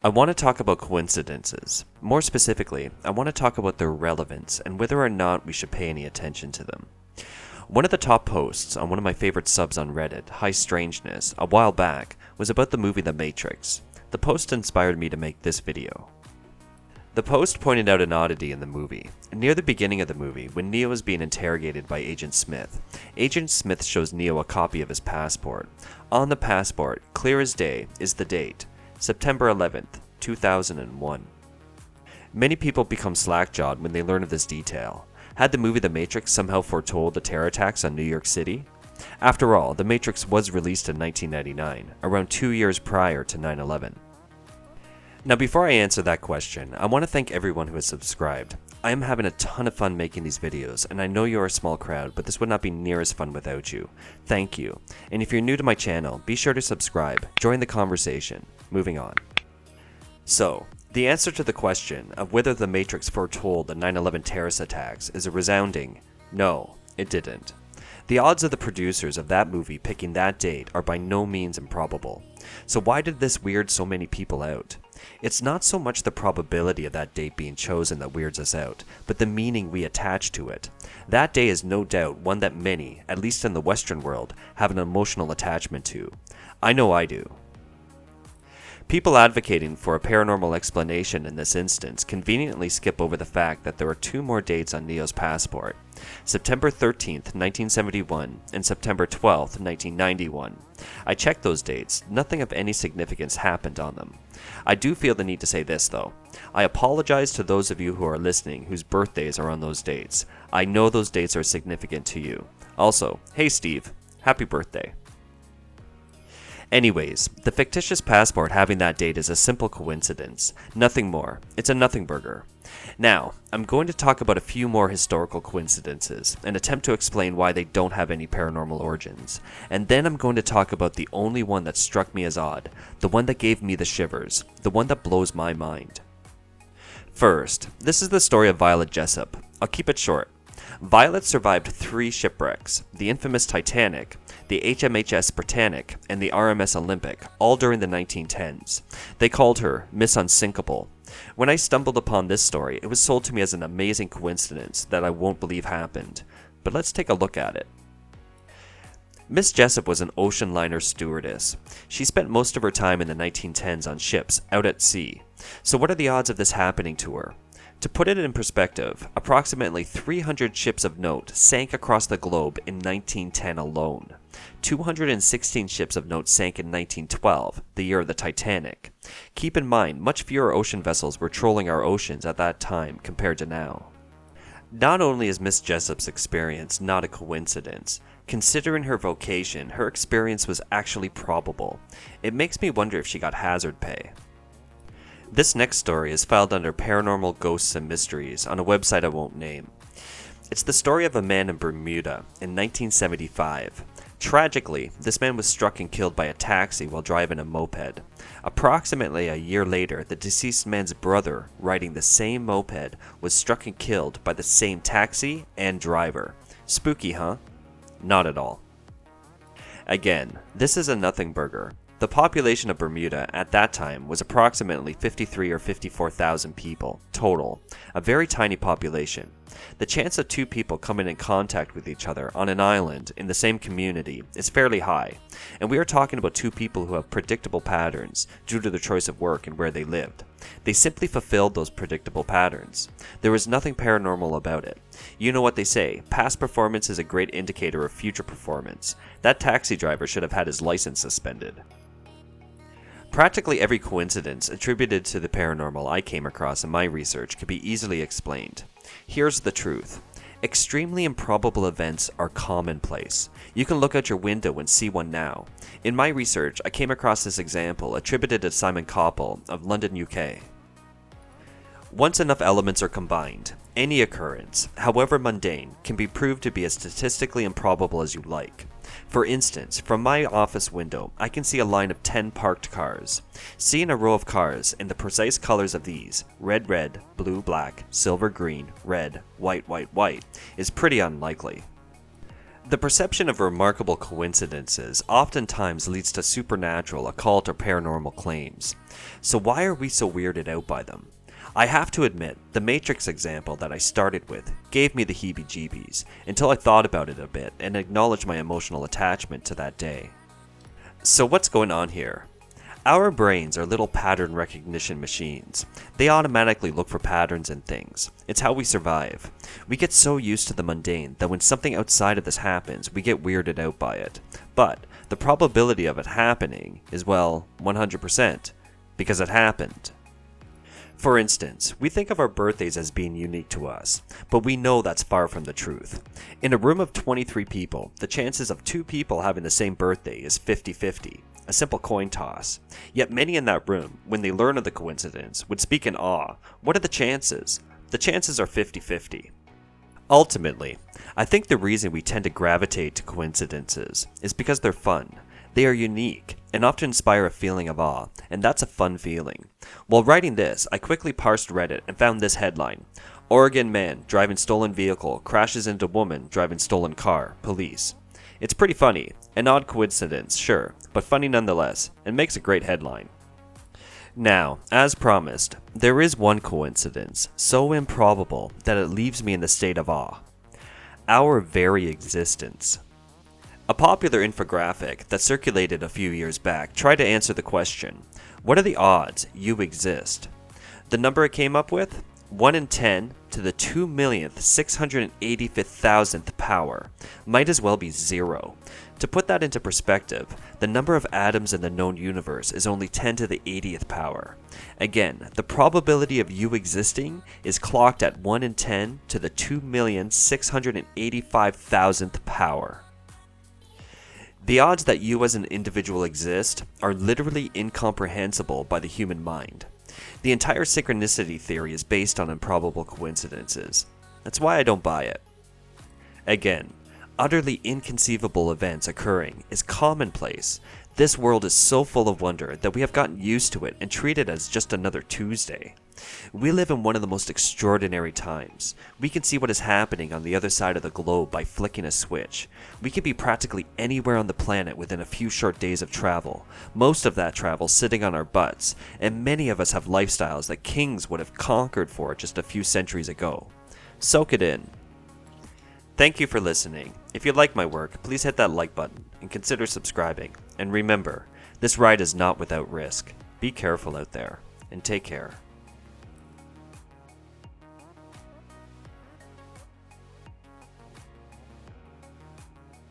I want to talk about coincidences. More specifically, I want to talk about their relevance and whether or not we should pay any attention to them. One of the top posts on one of my favorite subs on Reddit, High Strangeness, a while back, was about the movie The Matrix. The post inspired me to make this video. The post pointed out an oddity in the movie. Near the beginning of the movie, when Neo is being interrogated by Agent Smith shows Neo a copy of his passport. On the passport, clear as day, is the date, September 11th, 2001. Many people become slack-jawed when they learn of this detail. Had the movie The Matrix somehow foretold the terror attacks on New York City? After all, The Matrix was released in 1999, around 2 years prior to 9/11. Now before I answer that question, I want to thank everyone who has subscribed. I am having a ton of fun making these videos, and I know you're a small crowd, but this would not be near as fun without you. Thank you. And if you're new to my channel, be sure to subscribe, join the conversation. Moving on. So, the answer to the question of whether The Matrix foretold the 9/11 terrorist attacks is a resounding no, it didn't. The odds of the producers of that movie picking that date are by no means improbable. So why did this weird so many people out? It's not so much the probability of that date being chosen that weirds us out, but the meaning we attach to it. That day is no doubt one that many, at least in the Western world, have an emotional attachment to. I know I do. People advocating for a paranormal explanation in this instance conveniently skip over the fact that there are two more dates on Neo's passport, September 13th, 1971 and September 12th, 1991. I checked those dates, nothing of any significance happened on them. I do feel the need to say this though. I apologize to those of you who are listening whose birthdays are on those dates. I know those dates are significant to you. Also, hey Steve, happy birthday. Anyways, the fictitious passport having that date is a simple coincidence. Nothing more. It's a nothing burger. Now, I'm going to talk about a few more historical coincidences and attempt to explain why they don't have any paranormal origins. And then I'm going to talk about the only one that struck me as odd, the one that gave me the shivers, the one that blows my mind. First, this is the story of Violet Jessup. I'll keep it short. Violet survived 3 shipwrecks, the infamous Titanic, the HMHS Britannic, and the RMS Olympic, all during the 1910s. They called her Miss Unsinkable. When I stumbled upon this story, it was sold to me as an amazing coincidence that I won't believe happened. But let's take a look at it. Miss Jessup was an ocean liner stewardess. She spent most of her time in the 1910s on ships, out at sea. So what are the odds of this happening to her? To put it in perspective, approximately 300 ships of note sank across the globe in 1910 alone. 216 ships of note sank in 1912, the year of the Titanic. Keep in mind, much fewer ocean vessels were trolling our oceans at that time compared to now. Not only is Miss Jessup's experience not a coincidence, considering her vocation, her experience was actually probable. It makes me wonder if she got hazard pay. This next story is filed under Paranormal Ghosts and Mysteries on a website I won't name. It's the story of a man in Bermuda in 1975. Tragically, this man was struck and killed by a taxi while driving a moped. Approximately a year later, the deceased man's brother, riding the same moped, was struck and killed by the same taxi and driver. Spooky, huh? Not at all. Again, this is a nothing burger. The population of Bermuda at that time was approximately 53 or 54,000 people total, a very tiny population. The chance of 2 people coming in contact with each other on an island in the same community is fairly high, and we are talking about 2 people who have predictable patterns due to their choice of work and where they lived. They simply fulfilled those predictable patterns. There was nothing paranormal about it. You know what they say, past performance is a great indicator of future performance. That taxi driver should have had his license suspended. Practically every coincidence attributed to the paranormal I came across in my research could be easily explained. Here's the truth. Extremely improbable events are commonplace. You can look out your window and see one now. In my research, I came across this example attributed to Simon Koppel of London, UK. Once enough elements are combined, any occurrence, however mundane, can be proved to be as statistically improbable as you like. For instance, from my office window, I can see a line of 10 parked cars. Seeing a row of cars in the precise colors of these, red, red, blue, black, silver, green, red, white, white, white, is pretty unlikely. The perception of remarkable coincidences oftentimes leads to supernatural, occult, or paranormal claims. So why are we so weirded out by them? I have to admit, the Matrix example that I started with gave me the heebie-jeebies until I thought about it a bit and acknowledged my emotional attachment to that day. So what's going on here? Our brains are little pattern recognition machines. They automatically look for patterns in things. It's how we survive. We get so used to the mundane that when something outside of this happens, we get weirded out by it. But the probability of it happening is, well, 100%, because it happened. For instance, we think of our birthdays as being unique to us, but we know that's far from the truth. In a room of 23 people, the chances of 2 people having the same birthday is 50-50. A simple coin toss. Yet many in that room, when they learn of the coincidence, would speak in awe. What are the chances? The chances are 50-50. Ultimately, I think the reason we tend to gravitate to coincidences is because they're fun. They are unique and often inspire a feeling of awe, and that's a fun feeling. While writing this, I quickly parsed Reddit and found this headline. Oregon man driving stolen vehicle crashes into woman driving stolen car, police. It's pretty funny. An odd coincidence, sure, but funny nonetheless, and makes a great headline. Now, as promised, there is one coincidence so improbable that it leaves me in the state of awe. Our very existence. A popular infographic that circulated a few years back tried to answer the question, what are the odds you exist? The number it came up with? 1 in 10 to the 2,685,000th power. Might as well be 0. To put that into perspective, the number of atoms in the known universe is only 10 to the 80th power. Again, the probability of you existing is clocked at 1 in 10 to the 2,685,000th power. The odds that you as an individual exist are literally incomprehensible by the human mind. The entire synchronicity theory is based on improbable coincidences. That's why I don't buy it. Again, utterly inconceivable events occurring is commonplace. This world is so full of wonder that we have gotten used to it and treat it as just another Tuesday. We live in one of the most extraordinary times. We can see what is happening on the other side of the globe by flicking a switch. We can be practically anywhere on the planet within a few short days of travel, most of that travel sitting on our butts, and many of us have lifestyles that kings would have conquered for just a few centuries ago. Soak it in. Thank you for listening. If you like my work, please hit that like button and consider subscribing. And remember, this ride is not without risk. Be careful out there, and take care.